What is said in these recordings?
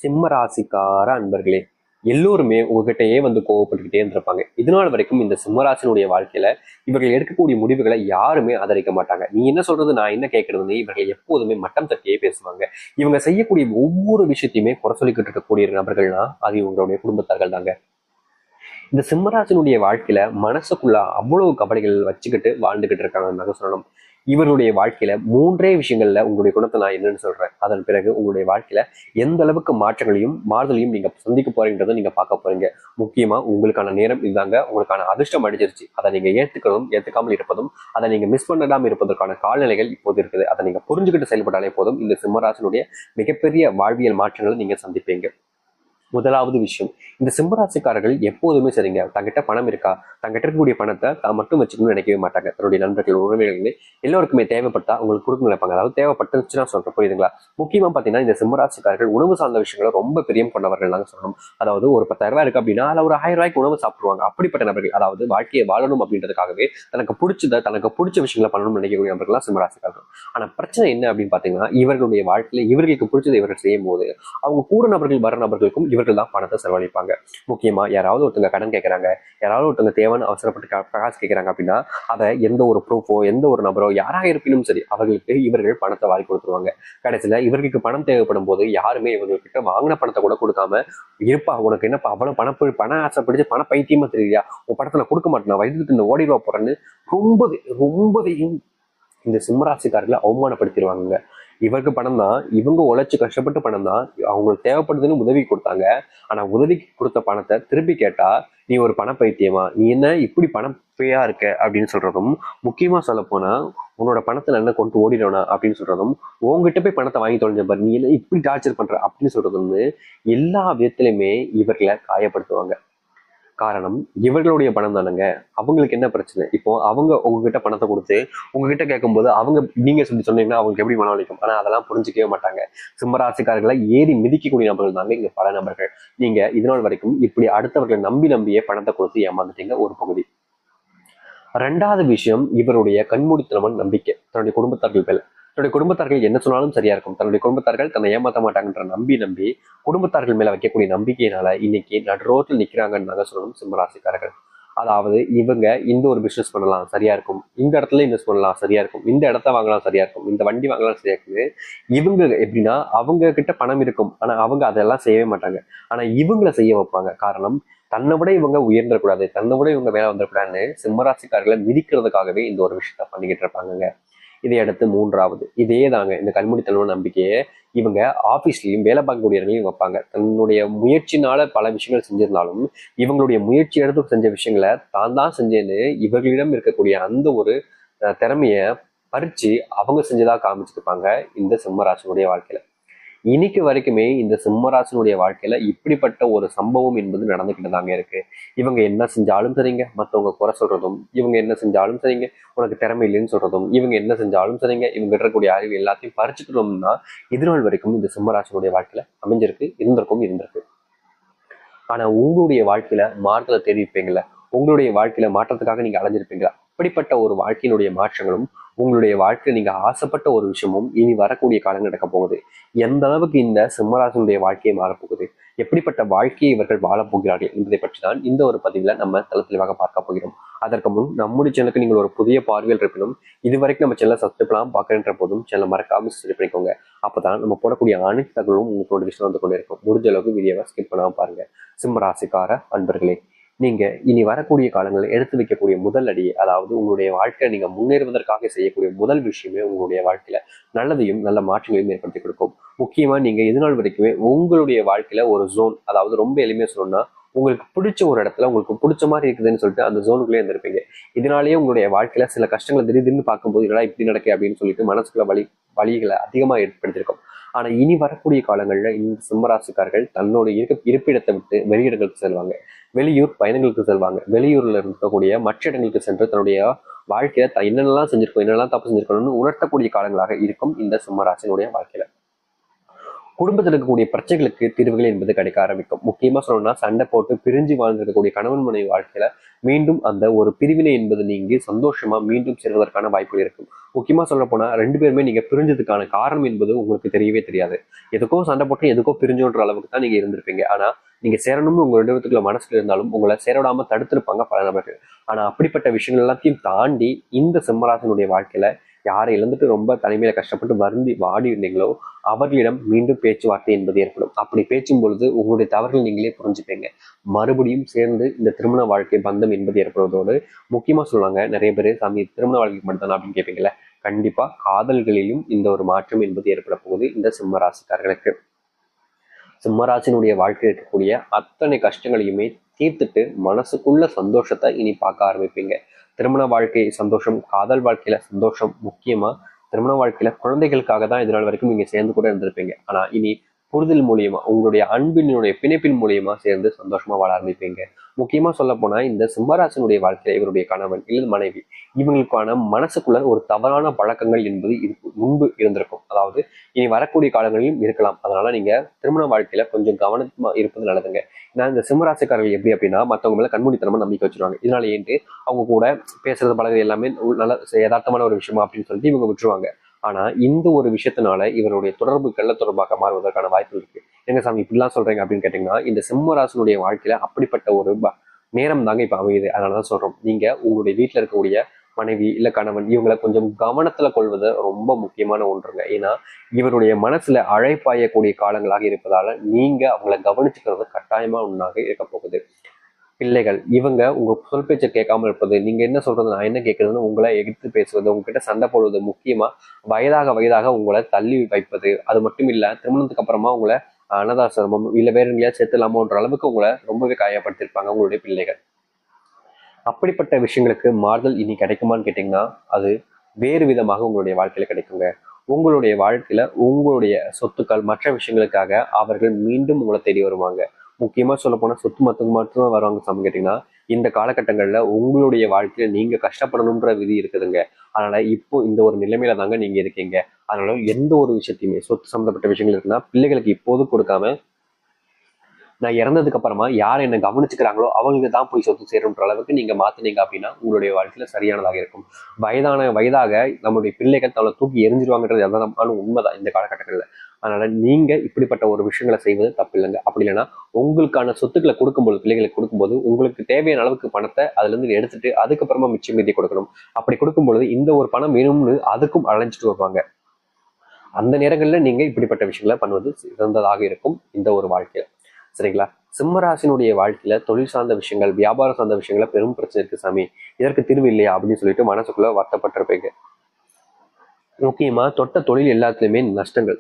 சிம்ம ராசிக்கார அன்பர்களே, எல்லோருமே உங்ககிட்டயே வந்து கோவப்பட்டுக்கிட்டே இருந்திருப்பாங்க. இதனால் வரைக்கும் இந்த சிம்மராசினுடைய வாழ்க்கையில இவர்கள் எடுக்கக்கூடிய முடிவுகளை யாருமே ஆதரிக்க மாட்டாங்க. நீ என்ன சொல்றது, நான் என்ன கேட்கறதுன்னு இவர்கள் எப்போதுமே மட்டம் தட்டியே பேசுவாங்க. இவங்க செய்யக்கூடிய ஒவ்வொரு விஷயத்தையுமே குறை சொல்லிக்கிட்டு இருக்கக்கூடிய நபர்கள்னா அது இவங்களுடைய குடும்பத்தார்கள் தாங்க. இந்த சிம்மராசினுடைய வாழ்க்கையில மனசுக்குள்ள அவ்வளவு கபடிகள் வச்சுக்கிட்டு வாழ்ந்துகிட்டு இருக்காங்க சொல்லணும். இவருடைய வாழ்க்கையில மூன்றே விஷயங்கள்ல உங்களுடைய குணத்தை நான் என்னன்னு சொல்றேன். அதன் பிறகு உங்களுடைய வாழ்க்கையில எந்த அளவுக்கு மாற்றங்களையும் மாறுதலையும் நீங்க சந்திக்க போறீங்கன்றதை நீங்க பார்க்க போறீங்க. முக்கியமா உங்களுக்கான நேரம் இதாங்க. உங்களுக்கான அதிர்ஷ்டம் அடிச்சிருச்சு. அதை நீங்க ஏத்துக்கிறதும் ஏத்துக்காமல் இருப்பதும், அதை நீங்க மிஸ் பண்ணாம இருப்பதற்கான காலநிலைகள் இப்போது இருக்குது. அதை நீங்க புரிஞ்சுக்கிட்டு செயல்பட்டாலே போதும், இந்த சிம்மராசினுடைய மிகப்பெரிய வாழ்வியல் மாற்றங்களை நீங்க சந்திப்பீங்க. முதலாவது விஷயம், இந்த சிம்மராசிக்காரர்கள் எப்போதுமே சரிங்க, தங்கிட்ட பணம் இருக்கா, தங்கிட்ட இருக்கக்கூடிய பணத்தை தான் மட்டும் வச்சுக்கணும்னு நினைக்கவே மாட்டாங்க. தன்னுடைய நண்பர்கள் உறவினர்கள் எல்லோருக்குமே தேவைப்பட்டா அவங்களுக்கு கொடுக்க நினைப்பாங்க. அதாவது தேவைப்பட்டுச்சுன்னா சொல்றேன், புரியுதுங்களா? முக்கியமா பாத்தீங்கன்னா இந்த சிம்மராசிக்காரர்கள் உணவு சார்ந்த விஷயங்களை ரொம்ப பிரியம் கொண்டவர்கள் தாங்க சொல்லணும். அதாவது ஒரு 10,000 இருக்கு அப்படின்னா அதுல ஒரு 1000 ரூபாய்க்கு உணவு சாப்பிடுவாங்க. அப்படிப்பட்ட நபர்கள், அதாவது வாழ்க்கையை வாழணும் அப்படின்றதுக்காகவே தனக்கு பிடிச்ச விஷயங்களை பண்ணணும்னு நினைக்கக்கூடிய நபர்கள் சிம்மராசிக்காரர்கள். ஆனா பிரச்சனை என்ன அப்படின்னு பாத்தீங்கன்னா, இவர்களுடைய வாழ்க்கையில இவர்களுக்கு பிடிச்சதை இவர்கள் செய்யும் போது அவங்க கூட நபர்கள் வர நபர்களுக்கும் இவர்கள் தான் பணத்தை செலவழிப்பாங்க. முக்கியமா யாராவது ஒருத்தங்க கடன் கேட்கறாங்க, யாராவது ஒருத்தங்க தேவைன்னு அவசரப்பட்டு காசு கேட்கறாங்க அப்படின்னா அதை எந்த ஒரு ப்ரூஃபோ எந்த ஒரு நபரோ யாராக இருப்பினும் சரி அவர்களுக்கு இவர்கள் பணத்தை வாங்கி கொடுத்துருவாங்க. கடைசியில இவர்களுக்கு பணம் தேவைப்படும் போது யாருமே இவங்ககிட்ட வாங்கின பணத்தை கூட கொடுக்காம, இருப்பா உனக்கு என்னப்பா அவ்வளவு பண ஆசை பிடிச்சு பண பைத்தியமா தெரியலையா, உன் படத்துல கொடுக்க மாட்டேன், வயதுக்கு இந்த ஓடிடுவா போறேன்னு ரொம்பவே ரொம்பவே இந்த சிம்மராசிக்காரர்களை அவமானப்படுத்திடுவாங்க. இவருக்கு பணம் தான், இவங்க உழைச்சு கஷ்டப்பட்டு பணம் தான், அவங்களுக்கு தேவைப்படுதுன்னு உதவி கொடுத்தாங்க. ஆனா உதவிக்கு கொடுத்த பணத்தை திருப்பி கேட்டா நீ ஒரு பண பைத்தியமா, நீ என்ன இப்படி பணப்பையா இருக்க அப்படின்னு சொல்றதும், முக்கியமா சொல்ல போனா உன்னோட பணத்தை என்ன கொண்டு ஓடிடணும் அப்படின்னு சொல்றதும், உங்ககிட்ட போய் பணத்தை வாங்கி தொலைஞ்ச பாரு, நீ என்ன இப்படி டார்ச்சர் பண்ற அப்படின்னு சொல்றதும் எல்லா விதத்திலுமே இவர்களை காயப்படுத்துவாங்க. காரணம் இவர்களுடைய பணம் தானுங்க. அவங்களுக்கு என்ன பிரச்சனை? இப்போ அவங்க உங்ககிட்ட பணத்தை கொடுத்து உங்ககிட்ட கேட்கும்போது நீங்க சொன்னீங்கன்னா அவங்களுக்கு எப்படி மனம் வலிக்கும். ஆனா அதெல்லாம் புரிஞ்சுக்கவே மாட்டாங்க. சிம்மராசிக்காரர்களை ஏறி மிதிக்கக்கூடிய நபர்கள் தாங்க இங்க பல நபர்கள். நீங்க இதனால் வரைக்கும் இப்படி அடுத்தவர்களை நம்பியே பணத்தை கொடுத்து ஏமாந்துட்டீங்க ஒரு பகுதி. ரெண்டாவது விஷயம், இவருடைய கண்மூடித்தனமான நம்பிக்கை தன்னுடைய குடும்பத்தார்கள் மேல. தன்னுடைய குடும்பத்தார்கள் என்ன சொன்னாலும் சரியா இருக்கும், தன்னுடைய குடும்பத்தார்கள் தன்னை ஏமாற்ற மாட்டாங்கன்ற நம்பி குடும்பத்தார்கள் மேல வைக்கக்கூடிய நம்பிக்கையினால இன்னைக்கு நடுரோட்டில் நிக்கிறாங்கன்னு நாங்க சொல்லணும் சிம்மராசிக்காரர்கள். அதாவது இவங்க இந்த ஒரு பிசினஸ் பண்ணலாம் சரியா இருக்கும், இந்த இடத்துல இன்வெஸ்ட் பண்ணலாம் சரியா இருக்கும், இந்த இடத்த வாங்கலாம் சரியா இருக்கும், இந்த வண்டி வாங்கலாம் சரியா இருக்குது. இவங்க எப்படின்னா அவங்க கிட்ட பணம் இருக்கும், ஆனா அவங்க அதெல்லாம் செய்யவே மாட்டாங்க. ஆனா இவங்களை செய்ய வைப்பாங்க. காரணம், தன்னை விட இவங்க உயர்ந்துடக்கூடாது, தன்னை விட இவங்க வேலை வந்துடக்கூடாதுன்னு சிம்மராசிக்காரர்களை மிதிக்கிறதுக்காகவே இந்த ஒரு விஷயத்த பண்ணிக்கிட்டு இருப்பாங்க. இதையடுத்து மூன்றாவது இதே தாங்க, இந்த கண்மூடித்தனமான நம்பிக்கையை இவங்க ஆபீஸ்லயும் வேலை பார்க்கக்கூடியவங்களையும் வைப்பாங்க. தன்னுடைய முயற்சினால பல விஷயங்கள் செஞ்சிருந்தாலும் இவங்களுடைய முயற்சி எடுத்து செஞ்ச விஷயங்களை தான் செஞ்சேன்னு இவர்களிடம் இருக்கக்கூடிய அந்த ஒரு திறமைய பறிச்சு அவங்க செஞ்சதா காமிச்சிருப்பாங்க இந்த சிம்மராசினுடைய வாழ்க்கையில. இன்னைக்கு வரைக்குமே இந்த சிம்மராசினுடைய வாழ்க்கையில இப்படிப்பட்ட ஒரு சம்பவம் என்பது நடந்துகிட்டு தாங்க இருக்கு. இவங்க என்ன செஞ்சாலும் சரிங்க மற்றவங்க குறை சொல்றதும், இவங்க என்ன செஞ்சாலும் சரிங்க உனக்கு திறமை இல்லைன்னு சொல்றதும், இவங்க என்ன செஞ்சாலும் சரிங்க இவங்க இருக்கக்கூடிய அறிவு எல்லாத்தையும் பறிச்சுக்கணும்னா இது நாள் வரைக்கும் இந்த சிம்மராசினுடைய வாழ்க்கையில அமைஞ்சிருக்கு, இருந்திருக்கு. ஆனா உங்களுடைய வாழ்க்கையில மாற்றத்தை தேடி இருப்பீங்களா, உங்களுடைய வாழ்க்கையில மாற்றத்துக்காக நீங்க அலைஞ்சிருப்பீங்களா? அப்படிப்பட்ட ஒரு வாழ்க்கையினுடைய மாற்றங்களும் உங்களுடைய வாழ்க்கையில் நீங்க ஆசைப்பட்ட ஒரு விஷயமும் இனி வரக்கூடிய காலம் நடக்க போகுது. எந்த அளவுக்கு இந்த சிம்மராசனுடைய வாழ்க்கையை மாறப்போகுது, எப்படிப்பட்ட வாழ்க்கையை இவர்கள் வாழப் போகிறார்கள் என்பதை பற்றி தான் இந்த ஒரு பதிவுல நம்ம தெளிவாக பார்க்க போகிறோம். அதற்கு முன் நம்முடைய சேனலுக்கு நீங்கள் ஒரு புதிய பார்வையில் இருப்பினும் இதுவரைக்கும் நம்ம சேனலை சப்ஸ்கிரைப் பண்ணாம பார்க்கின்ற போதும் சேனலை மறக்காம சப்ஸ்கிரைப் பண்ணிக்கோங்க. அப்பதான் நம்ம போடக்கூடிய அனைத்து தகவலும் உங்களுக்கு நோட்டிஃபிகேஷன் வந்து கொண்டே இருக்கும். முடிஞ்ச அளவுக்கு வீடியோவை ஸ்கிப் பண்ணாம பாருங்க. சிம்மராசிக்கார அன்பர்களே, நீங்க இனி வரக்கூடிய காலங்களில் எடுத்து வைக்கக்கூடிய முதல் அடி, அதாவது உங்களுடைய வாழ்க்கையை நீங்க முன்னேறுவதற்காக செய்யக்கூடிய முதல் விஷயமே உங்களுடைய வாழ்க்கையில நல்லதையும் நல்ல மாற்றங்களையும் ஏற்படுத்தி கொடுக்கும். முக்கியமா நீங்க இது நாள் வரைக்குமே உங்களுடைய வாழ்க்கையில ஒரு ஜோன், அதாவது ரொம்ப எளிமையா சொல்லணும்னா உங்களுக்கு பிடிச்ச ஒரு இடத்துல உங்களுக்கு பிடிச்ச மாதிரி இருக்குதுன்னு சொல்லிட்டு அந்த ஜோனுக்குள்ளே இருந்திருப்பீங்க. இதனாலேயே உங்களுடைய வாழ்க்கையில சில கஷ்டங்களை திடீர்னு பார்க்கும்போது இதெல்லாம் இப்படி நடக்கே அப்படின்னு சொல்லிட்டு மனசுக்குள்ள வலிகளை அதிகமா ஏற்படுத்தியிருக்கும். ஆனா இனி வரக்கூடிய காலங்கள்ல இந்த சிம்மராசிக்காரர்கள் தன்னோட இருப்பிடத்தை விட்டு வெளியிடங்களுக்கு செல்வாங்க, வெளியூர் பயணங்களுக்கு செல்வாங்க, வெளியூர்ல இருக்கக்கூடிய மற்ற இடங்களுக்கு சென்று தன்னுடைய வாழ்க்கையில என்னென்னலாம் செஞ்சிருக்கோம், என்னெல்லாம் தப்பு செஞ்சிருக்கணும்னு உணர்த்தக்கூடிய காலங்களாக இருக்கும் இந்த சிம்மராசினுடைய வாழ்க்கையில. குடும்பத்தில் இருக்கக்கூடிய பிரச்சனைகளுக்கு தீர்வுகள் என்பது கிடைக்க ஆரம்பிக்கும். முக்கியமா சொல்லணும்னா சண்டை போட்டு பிரிஞ்சு வாழ்ந்திருக்கக்கூடிய கணவன் மனைவி வாழ்க்கையில மீண்டும் அந்த ஒரு பிரிவினை என்பது நீங்கி சந்தோஷமா மீண்டும் சேர்வதற்கான வாய்ப்புகள் இருக்கும். முக்கியமா சொல்ல போனா 2 பேருமே நீங்க பிரிஞ்சதுக்கான காரணம் என்பது உங்களுக்கு தெரியவே தெரியாது. எதுக்கோ சண்டை போட்டு எதுக்கோ பிரிஞ்சோன்ற அளவுக்கு தான் நீங்க இருந்திருப்பீங்க. ஆனா நீங்க சேரணும்னு உங்க 2 பேத்துக்குள்ள மனசுல இருந்தாலும் உங்களை சேரவிடாம தடுத்திருப்பாங்க பல நபர்கள். ஆனா அப்படிப்பட்ட விஷயங்கள் எல்லாத்தையும் தாண்டி இந்த சிம்மராசனுடைய வாழ்க்கையில யாரை இழந்துட்டு ரொம்ப தனிமையில கஷ்டப்பட்டு வருந்தி வாடி இருந்தீங்களோ அவர்களிடம் மீண்டும் பேச்சுவார்த்தை என்பது ஏற்படும். அப்படி பேச்சும் பொழுது உங்களுடைய தவறுகள் நீங்களே புரிஞ்சுப்பீங்க. மறுபடியும் சேர்ந்து இந்த திருமண வாழ்க்கை பந்தம் என்பது ஏற்படுவதோடு முக்கியமா சொல்லுவாங்க நிறைய பேர் சாமி திருமண வாழ்க்கை மட்டும்தானா அப்படின்னு கேட்பீங்களா? கண்டிப்பா காதல்களிலும் இந்த ஒரு மாற்றம் என்பது ஏற்பட போகுது இந்த சிம்ம ராசிக்காரர்களுக்கு. சிம்மராசினுடைய வாழ்க்கையில் இருக்கக்கூடிய அத்தனை கஷ்டங்களையுமே தீர்த்துட்டு மனசுக்குள்ள சந்தோஷத்தை இனி பார்க்க ஆரம்பிப்பீங்க. திருமண வாழ்க்கை சந்தோஷம், காதல் வாழ்க்கையில சந்தோஷம், முக்கியமா திருமண வாழ்க்கையில குழந்தைகளுக்காக தான் இதனால் வரைக்கும் நீங்க சேர்ந்து கூட இருந்திருப்பீங்க. ஆனா இனி புரிதல் மூலியமா உங்களுடைய அன்பினுடைய பிணைப்பின் மூலியமா சேர்ந்து சந்தோஷமா வாழ ஆரம்பிப்பீங்க. முக்கியமா சொல்ல போனா இந்த சிம்மராசனுடைய வாழ்க்கையில இவருடைய கணவன் இல்லது மனைவி இவங்களுக்கான மனசுக்குள்ள ஒரு தவறான பழக்கங்கள் என்பது முன்பு இருந்திருக்கும். அதாவது இனி வரக்கூடிய காலங்களிலும் இருக்கலாம். அதனால நீங்க திருமண வாழ்க்கையில கொஞ்சம் கவனமா இருப்பது நல்லதுங்க. ஏன்னா இந்த சிம்மராசிக்காரர்கள் எப்படி அப்படின்னா மற்றவங்க மேல கண்மூடித்தனமா நம்பிக்கை வச்சிருவாங்க. இதனால ஏன்ட்டு அவங்க கூட பேசுறது பழகுறது எல்லாமே நல்ல யதார்த்தமான ஒரு விஷயமா அப்படின்னு சொல்லிட்டு இவங்க விட்டுருவாங்க. ஆனா இந்த ஒரு விஷயத்தினால இவருடைய தொடர்பு கள்ள தொடர்பாக மாறுவதற்கான வாய்ப்பு இருக்கு. எங்க சாமி இப்படிலாம் சொல்றீங்க அப்படின்னு கேட்டீங்கன்னா இந்த சிம்மராசனுடைய வாழ்க்கையில அப்படிப்பட்ட ஒரு நேரம் தாங்க இப்ப அமையுது. அதனாலதான் சொல்றோம் நீங்க உங்களுடைய வீட்டுல இருக்கக்கூடிய மனைவி இல்ல கணவன் இவங்களை கொஞ்சம் கவனத்துல கொள்வது ரொம்ப முக்கியமான ஒன்றுங்க. ஏன்னா இவருடைய மனசுல அழைப்பாயக்கூடிய காலங்களாக இருப்பதால நீங்க அவங்களை கவனிச்சுக்கிறது கட்டாயமா ஒன்றாக இருக்க போகுது. பிள்ளைகள் இவங்க உங்க சொல் பேச்சை கேட்காம இருப்பது, நீங்க என்ன சொல்றது நான் என்ன கேட்கறதுன்னு உங்களை எதிர்த்து பேசுவது, உங்ககிட்ட சண்டை போடுவது, முக்கியமா வயதாக வயதாக உங்களை தள்ளி வைப்பது, அது மட்டும் இல்ல திருமணத்துக்கு அப்புறமா உங்களை அனாதாசிரமம் இல்ல வேற எங்கேயாவது சேர்த்துலாமோன்ற அளவுக்கு உங்களை ரொம்பவே காயப்படுத்திருப்பாங்க உங்களுடைய பிள்ளைகள். அப்படிப்பட்ட விஷயங்களுக்கு மாறுதல் இனி கிடைக்குமான்னு கேட்டீங்கன்னா அது வேறு விதமாக உங்களுடைய வாழ்க்கையில கிடைக்குங்க. உங்களுடைய வாழ்க்கையில உங்களுடைய சொத்துக்கள் மற்ற விஷயங்களுக்காக அவர்கள் மீண்டும் உங்களை தேடி வருவாங்க. முக்கியமா சொல்ல போனா சொத்து மத்தவங்க மட்டும் வருவாங்க சாமி கேட்டீங்கன்னா இந்த காலகட்டங்கள்ல உங்களுடைய வாழ்க்கையில நீங்க கஷ்டப்படணும்ன்ற விதி இருக்குதுங்க. அதனால இப்போ இந்த ஒரு நிலைமையில தாங்க நீங்க இருக்கீங்க. அதனால எந்த ஒரு விஷயத்தையுமே சொத்து சம்பந்தப்பட்ட விஷயங்கள் இருக்குன்னா பிள்ளைகளுக்கு இப்போது கொடுக்காம நான் இறந்ததுக்கு அப்புறமா யார் என்ன கவனிச்சுக்கிறாங்களோ அவங்களுக்கு தான் போய் சொத்து சேரும்ன்ற அளவுக்கு நீங்க மாத்தினீங்க அப்படின்னா உங்களுடைய வாழ்க்கையில சரியானதாக இருக்கும். வயதாக நம்மளுடைய பிள்ளைகள் தன்னை தூக்கி எரிஞ்சிருவாங்கன்றது எதான உண்மைதான் இந்த காலகட்டங்களில். அதனால நீங்க இப்படிப்பட்ட ஒரு விஷயங்களை செய்வது தப்பு இல்லைங்க. அப்படி இல்லைன்னா உங்களுக்கான சொத்துக்களை கொடுக்கும்போது பிள்ளைகளுக்கு கொடுக்கும்போது உங்களுக்கு தேவையான அளவுக்கு பணத்தை அதுல இருந்து எடுத்துட்டு அதுக்கப்புறமா மிச்சம் மீதி கொடுக்கணும். அப்படி கொடுக்கும்பொழுது இந்த ஒரு பணம் வேணும்னு அதுக்கும் அலைஞ்சிட்டு வருவாங்க. அந்த நேரங்கள்ல நீங்க இப்படிப்பட்ட விஷயங்களை பண்ணுவது சிறந்ததாக இருக்கும் இந்த ஒரு வாழ்க்கையில. சரிங்களா? சிம்மராசினுடைய வாழ்க்கையில தொழில் சார்ந்த விஷயங்கள் வியாபாரம் சார்ந்த விஷயங்கள பெரும் பிரச்சனை இருக்கு சாமி, இதற்கு தீர்வு இல்லையா அப்படின்னு சொல்லிட்டு மனசுக்குள்ள வருத்தப்பட்டிருப்பீங்க. முக்கியமா தொட்ட தொழில் எல்லாத்துலயுமே நஷ்டங்கள்,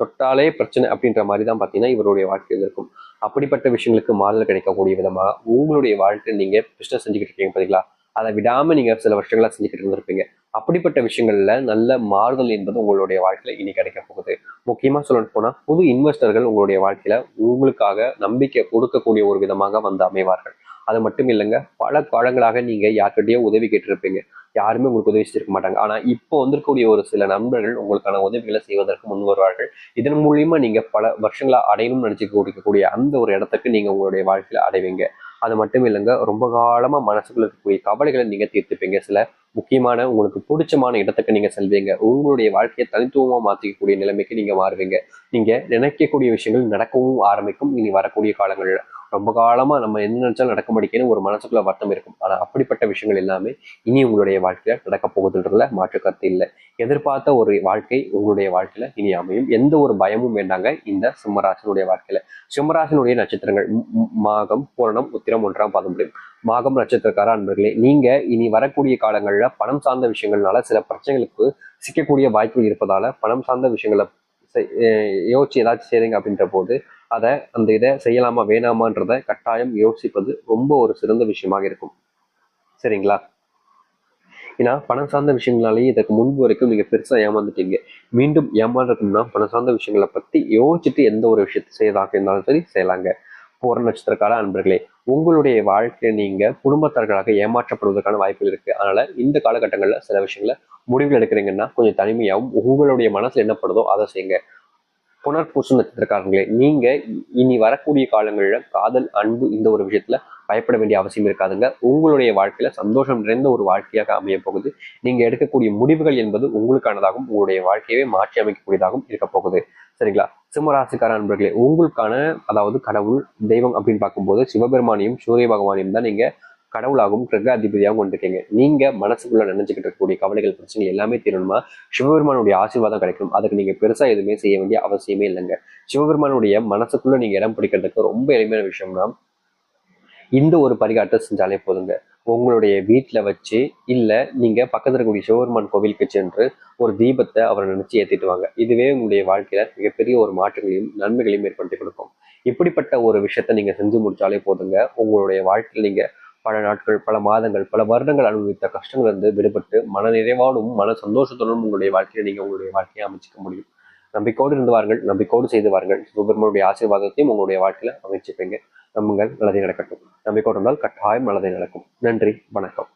தொட்டாலே பிரச்சனை அப்படின்ற மாதிரி தான் பாத்தீங்கன்னா இவருடைய வாழ்க்கையில் இருக்கும். அப்படிப்பட்ட விஷயங்களுக்கு மாறுதல் கிடைக்கக்கூடிய விதமா உங்களுடைய வாழ்க்கை நீங்க பிசினஸ் செஞ்சுக்கிட்டு இருக்கீங்க பாத்தீங்களா, அதை விடாம நீங்க சில வருஷங்களா செஞ்சுக்கிட்டு இருந்திருப்பீங்க. அப்படிப்பட்ட விஷயங்கள்ல நல்ல மாறுதல் என்பது உங்களுடைய வாழ்க்கையில இனி கிடைக்க போகுது. முக்கியமா சொல்ல போனா புது இன்வெஸ்டர்கள் உங்களுடைய வாழ்க்கையில உங்களுக்காக நம்பிக்கை கொடுக்கக்கூடிய ஒரு விதமாக வந்து அமைவார்கள். அது மட்டும் இல்லைங்க, பல காலங்களாக நீங்க யார்கிட்டயோ உதவி கேட்டிருப்பீங்க, யாருமே உங்களுக்கு உதவி செஞ்சிருக்க மாட்டாங்க. ஆனா இப்போ வந்திருக்கக்கூடிய ஒரு சில நண்பர்கள் உங்களுக்கான உதவிகளை செய்வதற்கு முன் வருவார்கள். இதன் மூலியமா நீங்க பல வருஷங்களா அடையணும்னு நினைச்சு கொடுக்கக்கூடிய அந்த ஒரு இடத்துக்கு நீங்க உங்களுடைய வாழ்க்கையில அடைவீங்க. அது மட்டும் இல்லைங்க, ரொம்ப காலமா மனசுக்குள்ள இருக்கக்கூடிய கவலைகளை நீங்க தீர்த்துப்பீங்க. சில முக்கியமான உங்களுக்கு பிடிச்சமான இடத்துக்கு நீங்க செல்வீங்க. உங்களுடைய வாழ்க்கையை தனித்துவமா மாற்றிக்கக்கூடிய நிலைமைக்கு நீங்க மாறுவீங்க. நீங்க நினைக்கக்கூடிய விஷயங்கள் நடக்கவும் ஆரம்பிக்கும் இனி வரக்கூடிய காலங்கள்ல. ரொம்ப காலமா நம்ம என்ன நினைச்சாலும் நடக்க மாட்டேங்குன்னு ஒரு மனசுக்குள்ள வருத்தம் இருக்கும். ஆனா அப்படிப்பட்ட விஷயங்கள் எல்லாமே இனி உங்களுடைய வாழ்க்கையில நடக்க போகுதுன்றதுல மாற்று கருத்து இல்லை. எதிர்பார்த்த ஒரு வாழ்க்கை உங்களுடைய வாழ்க்கையில இனி அமையும். எந்த ஒரு பயமும் வேண்டாங்க இந்த சிம்மராசினுடைய வாழ்க்கையில. சிம்மராசினுடைய நட்சத்திரங்கள் மாகம், பூரணம், உத்திரம், 1ஆம் பாதம் முடியும். மாகம் நட்சத்திரக்கார அன்பர்களே, நீங்க இனி வரக்கூடிய காலங்கள்ல பணம் சார்ந்த விஷயங்கள்னால சில பிரச்சனைகளுக்கு சிக்கக்கூடிய வாய்ப்புகள் இருப்பதால பணம் சார்ந்த விஷயங்களை யோசிச்சு ஏதாச்சும் செய்றீங்க அப்படின்ற போது அதை அந்த இதை செய்யலாமா வேணாமான்றத கட்டாயம் யோசிப்பது ரொம்ப ஒரு சிறந்த விஷயமாக இருக்கும். சரிங்களா? ஏன்னா பணம் சார்ந்த விஷயங்களாலேயே இதற்கு முன்பு வரைக்கும் நீங்க பெருசா ஏமாந்துட்டீங்க. மீண்டும் ஏமாறதுக்குன்னா பணம் சார்ந்த விஷயங்களை பத்தி யோசிச்சுட்டு எந்த ஒரு விஷயத்தை செய்யறதாக இருந்தாலும் சரி செய்யலாங்க. போற நட்சத்திரக்கால அன்பர்களே, உங்களுடைய வாழ்க்கையை நீங்க குடும்பத்தார்களாக ஏமாற்றப்படுவதற்கான வாய்ப்புகள் இருக்கு. அதனால இந்த காலகட்டங்கள்ல சில விஷயங்களை முடிவுகள் எடுக்கிறீங்கன்னா கொஞ்சம் தனிமையாகவும் உங்களுடைய மனசுல என்ன படுதோ அதை செய்யுங்க. புனர்பூச நட்சத்திரக்காரங்களே, நீங்க இனி வரக்கூடிய காலங்களில் காதல், அன்பு இந்த ஒரு விஷயத்துல பயப்பட வேண்டிய அவசியம் இருக்காதுங்க. உங்களுடைய வாழ்க்கையில சந்தோஷம் நிறைந்த ஒரு வாழ்க்கையாக அமைய போகுது. நீங்க எடுக்கக்கூடிய முடிவுகள் என்பது உங்களுக்கானதாகவும் உங்களுடைய வாழ்க்கையவே மாற்றி அமைக்கக்கூடியதாகவும் இருக்க போகுது. சரிங்களா? சிம்மராசிக்கார அன்பர்களே, உங்களுக்கான அதாவது கடவுள் தெய்வம் அப்படின்னு பார்க்கும்போது சிவபெருமானையும் சூரிய பகவானையும் தான் நீங்க கடவுளாகவும் கிரக அதிபதியாகவும் கொண்டிருக்கீங்க. நீங்க மனசுக்குள்ள நினைச்சுக்கிட்டு இருக்கக்கூடிய கவலைகள், பிரச்சனைகள் எல்லாமே தீரணுமா சிவபெருமானுடைய ஆசீர்வாதம் கிடைக்கும். அதுக்கு நீங்க பெருசா எதுவுமே செய்ய வேண்டிய அவசியமே இல்லைங்க. சிவபெருமானுடைய மனசுக்குள்ள நீங்க இடம் பிடிக்கிறதுக்கு ரொம்ப எளிமையான விஷயம்னா இந்த ஒரு பரிகாரத்தை செஞ்சாலே போதுங்க. உங்களுடைய வீட்டுல வச்சு இல்ல நீங்க பக்கத்துல இருக்கக்கூடிய சிவபெருமான் கோவிலுக்கு சென்று ஒரு தீபத்தை அவரை நினைச்சு ஏத்திட்டு வாங்க. இதுவே உங்களுடைய வாழ்க்கையில மிகப்பெரிய ஒரு மாற்றங்களையும் நன்மைகளையும் ஏற்படுத்தி கொடுக்கும். இப்படிப்பட்ட ஒரு விஷயத்த நீங்க செஞ்சு முடிச்சாலே போதுங்க. உங்களுடைய வாழ்க்கையில் நீங்க பல நாட்கள், பல மாதங்கள், பல வருடங்கள் அனுபவித்த கஷ்டங்கள் இருந்து விடுபட்டு மன நிறைவாலும் மன சந்தோஷத்துடன் உங்களுடைய வாழ்க்கையை நீங்க உங்களுடைய வாழ்க்கையை அமைச்சிக்க முடியும். நம்பிக்கையோடு இருந்து வாருங்கள், நம்பிக்கையோடு செய்து வாருங்கள். சிவபெருமானுடைய ஆசீர்வாதத்தையும் உங்களுடைய வாழ்க்கையில அமைச்சுப்பீங்க. நம்புங்கள், நல்லதே நடக்கட்டும். நம்பிக்கை இருந்தால் கட்டாயம் நல்லதே நடக்கும். நன்றி, வணக்கம்.